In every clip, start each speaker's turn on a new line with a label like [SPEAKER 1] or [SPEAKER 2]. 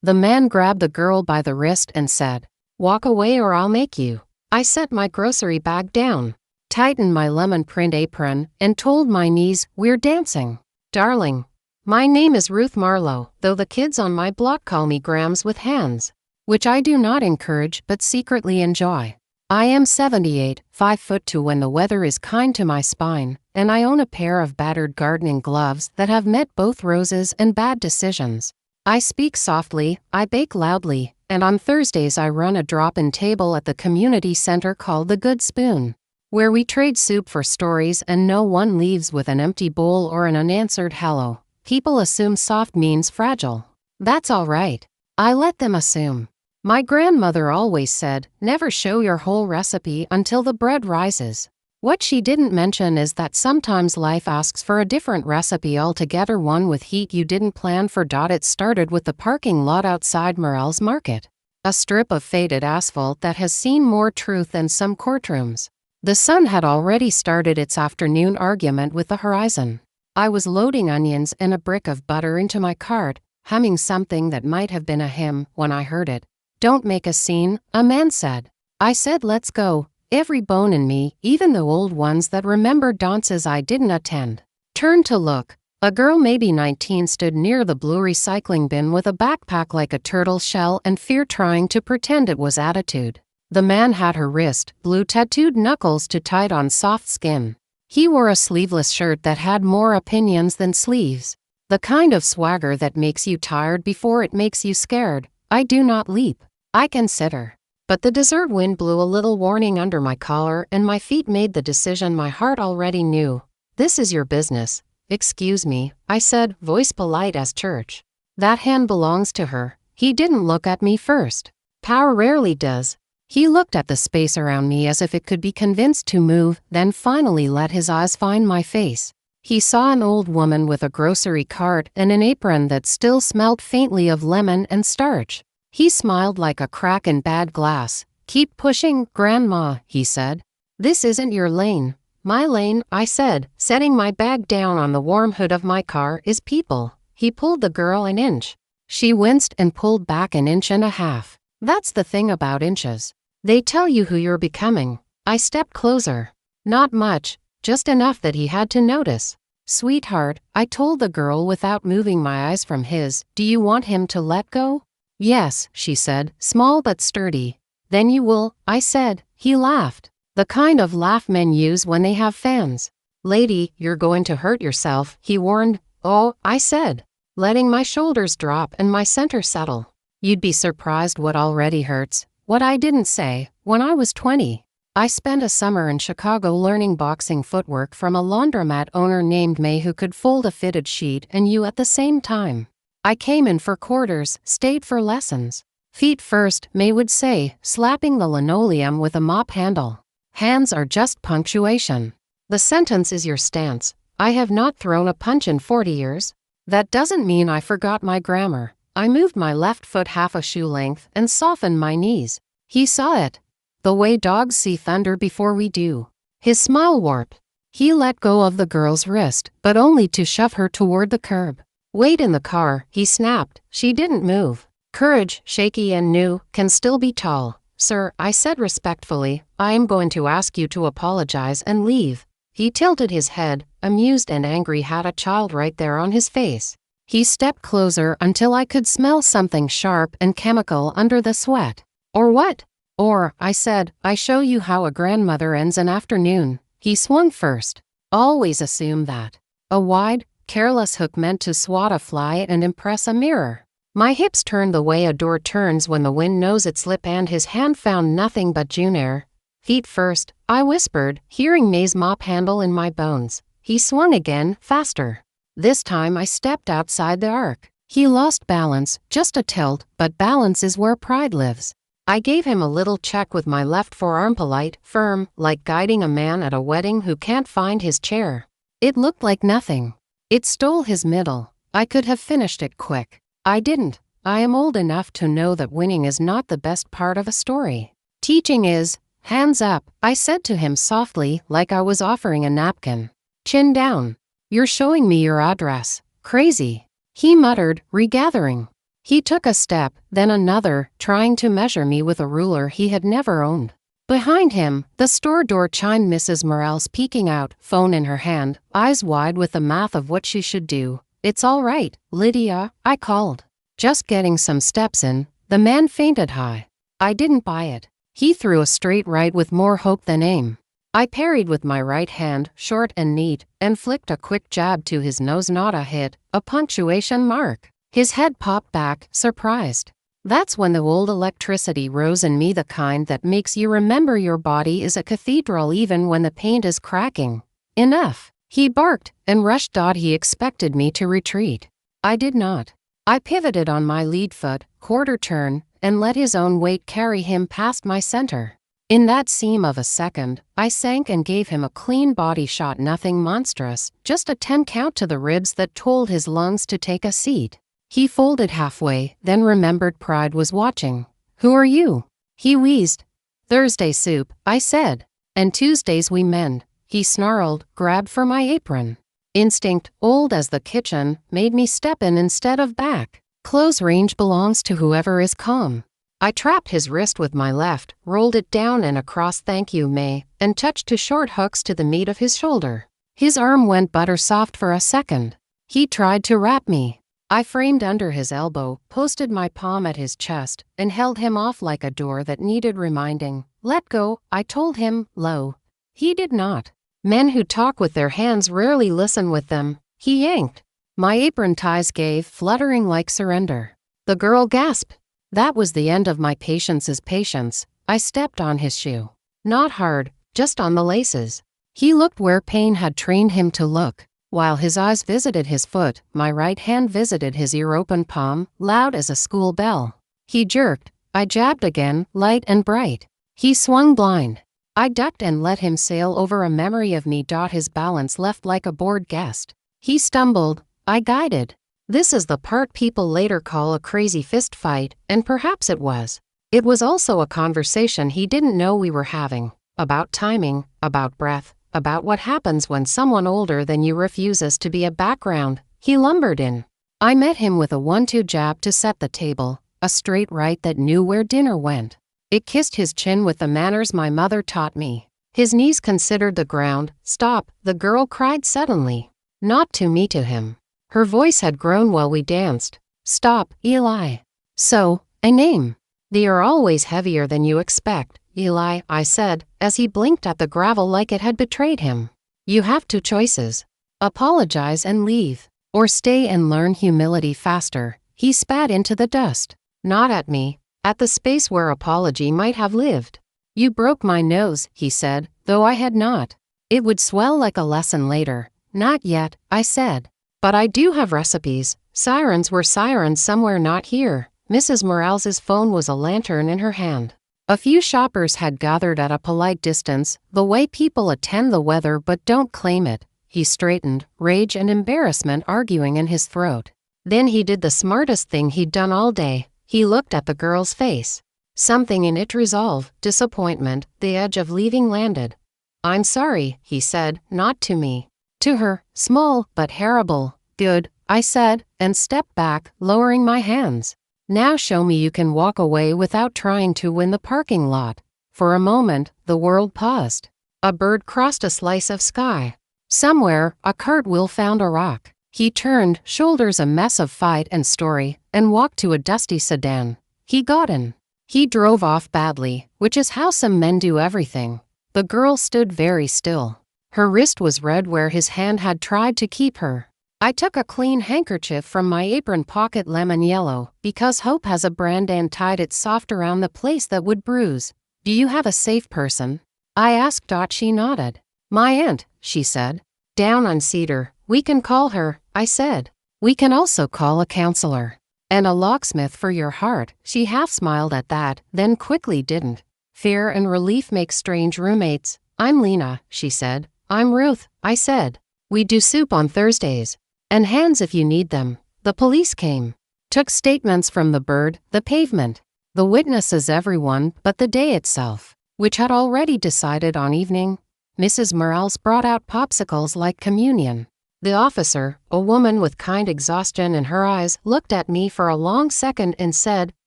[SPEAKER 1] The man grabbed the girl by the wrist and said, "Walk away or I'll make you." I set my grocery bag down, tightened my lemon print apron, and told my niece, "We're dancing." "Darling, my name is Ruth Marlowe, though the kids on my block call me Grams with hands, which I do not encourage but secretly enjoy. I am 78, 5'2" when the weather is kind to my spine, and I own a pair of battered gardening gloves that have met both roses and bad decisions. I speak softly, I bake loudly, and on Thursdays I run a drop-in table at the community center called The Good Spoon, where we trade soup for stories and no one leaves with an empty bowl or an unanswered hello. People assume soft means fragile. That's all right. I let them assume. My grandmother always said, never show your whole recipe until the bread rises. What she didn't mention is that sometimes life asks for a different recipe altogether, one with heat you didn't plan for. It started with the parking lot outside Morel's Market, a strip of faded asphalt that has seen more truth than some courtrooms. The sun had already started its afternoon argument with the horizon. I was loading onions and a brick of butter into my cart, humming something that might have been a hymn, when I heard it. "Don't make a scene," a man said. I said, "Let's go." Every bone in me, even the old ones that remembered dances I didn't attend, turned to look. A girl maybe 19 stood near the blue recycling bin with a backpack like a turtle shell and fear trying to pretend it was attitude. The man had her wrist, blue tattooed knuckles to tight on soft skin. He wore a sleeveless shirt that had more opinions than sleeves. The kind of swagger that makes you tired before it makes you scared. I do not leap. I consider. But the desert wind blew a little warning under my collar and my feet made the decision my heart already knew. "This is your business." "Excuse me," I said, voice polite as church. "That hand belongs to her." He didn't look at me first. Power rarely does. He looked at the space around me as if it could be convinced to move, then finally let his eyes find my face. He saw an old woman with a grocery cart and an apron that still smelled faintly of lemon and starch. He smiled like a crack in bad glass. "Keep pushing, Grandma," he said. "This isn't your lane." "My lane," I said, setting my bag down on the warm hood of my car, "is people." He pulled the girl an inch. She winced and pulled back an inch and a half. That's the thing about inches. They tell you who you're becoming. I stepped closer. Not much, just enough that he had to notice. "Sweetheart," I told the girl without moving my eyes from his, "do you want him to let go?" "Yes," she said, small but sturdy. "Then you will," I said. He laughed. The kind of laugh men use when they have fans. "Lady, you're going to hurt yourself," he warned. "Oh," I said, letting my shoulders drop and my center settle. "You'd be surprised what already hurts." What I didn't say, when I was 20, I spent a summer in Chicago learning boxing footwork from a laundromat owner named May who could fold a fitted sheet and you at the same time. I came in for quarters, stayed for lessons. "Feet first," May would say, slapping the linoleum with a mop handle. "Hands are just punctuation. The sentence is your stance." I have not thrown a punch in 40 years. That doesn't mean I forgot my grammar. I moved my left foot half a shoe length and softened my knees. He saw it. The way dogs see thunder before we do. His smile warped. He let go of the girl's wrist, but only to shove her toward the curb. "Wait in the car," he snapped. She didn't move. Courage, shaky and new, can still be tall. "Sir," I said respectfully, "I am going to ask you to apologize and leave." He tilted his head, amused and angry, had a child right there on his face. He stepped closer until I could smell something sharp and chemical under the sweat. "Or what?" "Or," I said, "I show you how a grandmother ends an afternoon." He swung first. Always assume that. A wide, careless hook meant to swat a fly and impress a mirror. My hips turned the way a door turns when the wind knows its lip, and his hand found nothing but June air. "Feet first," I whispered, hearing May's mop handle in my bones. He swung again, faster. This time I stepped outside the arc. He lost balance, just a tilt, but balance is where pride lives. I gave him a little check with my left forearm, polite, firm, like guiding a man at a wedding who can't find his chair. It looked like nothing. It stole his middle. I could have finished it quick. I didn't. I am old enough to know that winning is not the best part of a story. Teaching is. "Hands up," I said to him softly, like I was offering a napkin. "Chin down. You're showing me your address." "Crazy," he muttered, regathering. He took a step, then another, trying to measure me with a ruler he had never owned. Behind him, the store door chimed. Mrs. Morales peeking out, phone in her hand, eyes wide with the math of what she should do. "It's all right, Lydia," I called. Just getting some steps in, the man fainted high. I didn't buy it. He threw a straight right with more hope than aim. I parried with my right hand, short and neat, and flicked a quick jab to his nose. Not a hit, a punctuation mark. His head popped back, surprised. That's when the old electricity rose in me, the kind that makes you remember your body is a cathedral even when the paint is cracking. "Enough," he barked, and rushed. He expected me to retreat. I did not. I pivoted on my lead foot, quarter turn, and let his own weight carry him past my center. In that seam of a second, I sank and gave him a clean body shot. Nothing monstrous, just a 10 count to the ribs that told his lungs to take a seat. He folded halfway, then remembered pride was watching. "Who are you?" he wheezed. "Thursday soup," I said. "And Tuesdays we mend," he snarled, grabbed for my apron. Instinct, old as the kitchen, made me step in instead of back. Close range belongs to whoever is calm. I trapped his wrist with my left, rolled it down and across. "Thank you, May," and touched 2 short hooks to the meat of his shoulder. His arm went butter soft for a second. He tried to wrap me. I framed under his elbow, posted my palm at his chest, and held him off like a door that needed reminding. "Let go," I told him, low. He did not. Men who talk with their hands rarely listen with them. He yanked. My apron ties gave, fluttering like surrender. The girl gasped. That was the end of my patience's patience. I stepped on his shoe. Not hard, just on the laces. He looked where pain had trained him to look. While his eyes visited his foot, my right hand visited his ear-open palm, loud as a school bell. He jerked. I jabbed again, light and bright. He swung blind. I ducked and let him sail over a memory of me. His balance left like a bored guest. He stumbled. I guided. This is the part people later call a crazy fist fight, and perhaps it was. It was also a conversation he didn't know we were having. About timing, about breath, about what happens when someone older than you refuses to be a background. He lumbered in. I met him with a 1-2 jab to set the table, a straight right that knew where dinner went. It kissed his chin with the manners my mother taught me. His knees considered the ground. "Stop," the girl cried suddenly. Not to me, to him. Her voice had grown while we danced. "Stop, Eli." "So, a name." "They are always heavier than you expect, Eli," I said, as he blinked at the gravel like it had betrayed him. "You have 2 choices. Apologize and leave, or stay and learn humility faster." He spat into the dust. Not at me, at the space where apology might have lived. "You broke my nose," he said, though I had not. "It would swell like a lesson later." "Not yet," I said. "But I do have recipes." Sirens were sirens somewhere, not here. Mrs. Morales's phone was a lantern in her hand. A few shoppers had gathered at a polite distance, the way people attend the weather but don't claim it. He straightened, rage and embarrassment arguing in his throat. Then he did the smartest thing he'd done all day. He looked at the girl's face. Something in it, resolve, disappointment, the edge of leaving landed. "I'm sorry," he said, not to me. To her, small but terrible. "Good," I said, and stepped back, lowering my hands. "Now show me you can walk away without trying to win the parking lot." For a moment, the world paused. A bird crossed a slice of sky. Somewhere, a cartwheel found a rock. He turned, shoulders a mess of fight and story, and walked to a dusty sedan. He got in. He drove off badly, which is how some men do everything. The girl stood very still. Her wrist was red where his hand had tried to keep her. I took a clean handkerchief from my apron pocket, lemon yellow, because hope has a brand, and tied it soft around the place that would bruise. "Do you have a safe person?" I asked. She nodded. "My aunt," she said. "Down on Cedar. We can call her," I said. "We can also call a counselor. And a locksmith for your heart." She half smiled at that, then quickly didn't. "Fear and relief make strange roommates." "I'm Lena," she said. "I'm Ruth," I said. "We do soup on Thursdays. And hands if you need them." The police came. Took statements from the bird, the pavement. The witnesses, everyone but the day itself, which had already decided on evening. Mrs. Morales brought out popsicles like communion. The officer, a woman with kind exhaustion in her eyes, looked at me for a long second and said,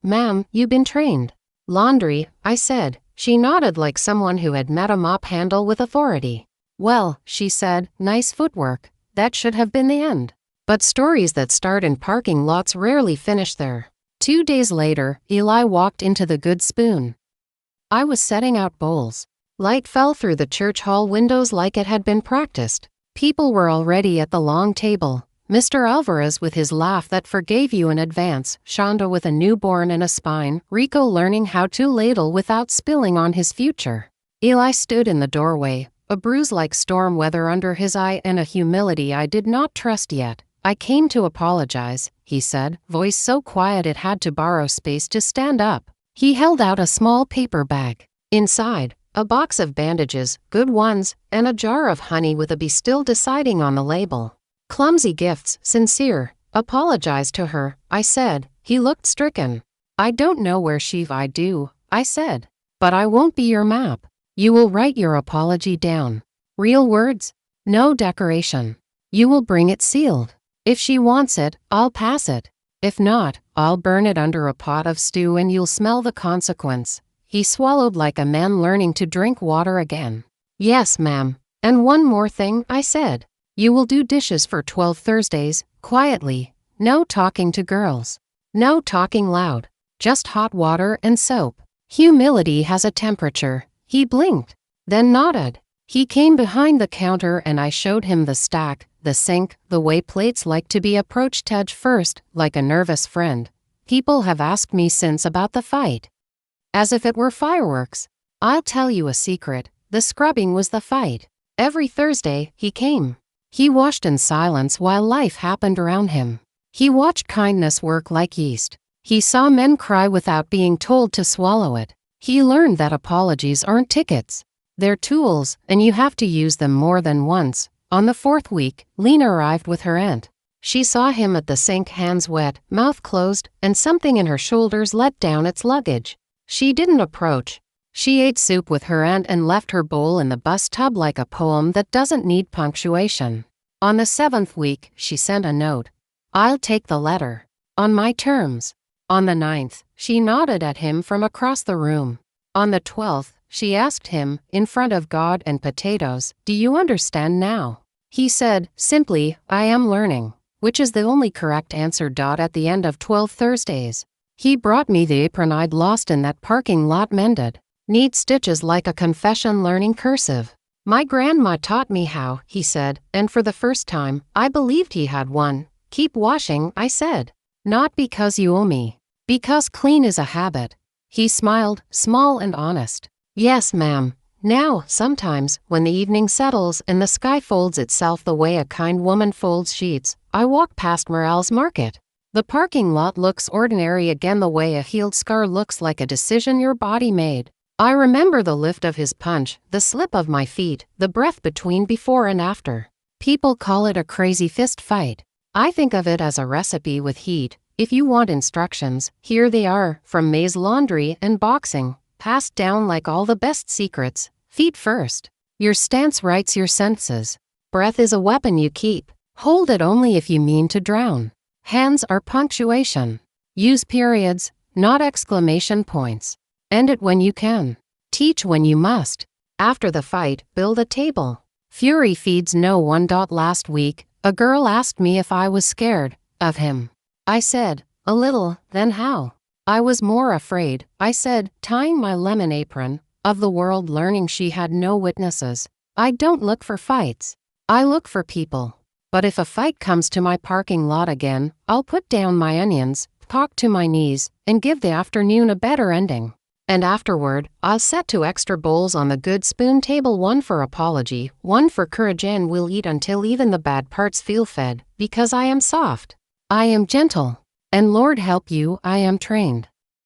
[SPEAKER 1] "Ma'am, you been trained." "Laundry," I said. She nodded like someone who had met a mop handle with authority. "Well," she said, "nice footwork. That should have been the end." But stories that start in parking lots rarely finish there. 2 days later, Eli walked into the Good Spoon. I was setting out bowls. Light fell through the church hall windows like it had been practiced. People were already at the long table. Mr. Alvarez with his laugh that forgave you in advance, Shonda with a newborn and a spine, Rico learning how to ladle without spilling on his future. Eli stood in the doorway, a bruise like storm weather under his eye and a humility I did not trust yet. "I came to apologize," he said, voice so quiet it had to borrow space to stand up. He held out a small paper bag. Inside, a box of bandages, good ones, and a jar of honey with a "be still deciding" on the label. "Clumsy gifts, sincere. Apologize to her," I said. He looked stricken. "I don't know where I do," I said. "But I won't be your map. You will write your apology down. Real words? No decoration. You will bring it sealed. If she wants it, I'll pass it. If not, I'll burn it under a pot of stew and you'll smell the consequence." He swallowed like a man learning to drink water again. "Yes, ma'am. And one more thing," I said. "You will do dishes for 12 Thursdays, quietly. No talking to girls. No talking loud. Just hot water and soap. Humility has a temperature." He blinked, then nodded. He came behind the counter and I showed him the stack, the sink, the way plates like to be approached head first, like a nervous friend. People have asked me since about the fight. As if it were fireworks. I'll tell you a secret. The scrubbing was the fight. Every Thursday, he came. He washed in silence while life happened around him. He watched kindness work like yeast. He saw men cry without being told to swallow it. He learned that apologies aren't tickets. They're tools, and you have to use them more than once. On the 4th week, Lena arrived with her aunt. She saw him at the sink, hands wet, mouth closed, and something in her shoulders let down its luggage. She didn't approach. She ate soup with her aunt and left her bowl in the bus tub like a poem that doesn't need punctuation. On the 7th week, she sent a note. "I'll take the letter. On my terms." On the 9th, she nodded at him from across the room. On the 12th, she asked him, in front of God and potatoes, "Do you understand now?" He said, simply, "I am learning," which is the only correct answer. At the end of 12 Thursdays. He brought me the apron I'd lost in that parking lot mended. Neat stitches like a confession learning cursive. "My grandma taught me how," he said, and for the first time, I believed he had one. "Keep washing," I said. "Not because you owe me. Because clean is a habit." He smiled, small and honest. "Yes, ma'am. Now, sometimes, when the evening settles and the sky folds itself the way a kind woman folds sheets, I walk past Morale's Market. The parking lot looks ordinary again, the way a healed scar looks like a decision your body made. I remember the lift of his punch, the slip of my feet, the breath between before and after. People call it a crazy fist fight. I think of it as a recipe with heat. If you want instructions, here they are, from May's laundry and boxing, passed down like all the best secrets. Feet first. Your stance writes your senses. Breath is a weapon you keep. Hold it only if you mean to drown. Hands are punctuation. Use periods, not exclamation points. End it when you can. Teach when you must. After the fight, build a table. Fury feeds no one. Last week, a girl asked me if I was scared of him. I said, "A little." "Then how?" "I was more afraid," I said, tying my lemon apron, "of the world learning she had no witnesses. I don't look for fights. I look for people. But if a fight comes to my parking lot again, I'll put down my onions, talk to my knees, and give the afternoon a better ending. And afterward, I'll set 2 extra bowls on the Good Spoon table, 1 for apology, 1 for courage, and we'll eat until even the bad parts feel fed, because I am soft. I am gentle. And Lord help you, I am trained."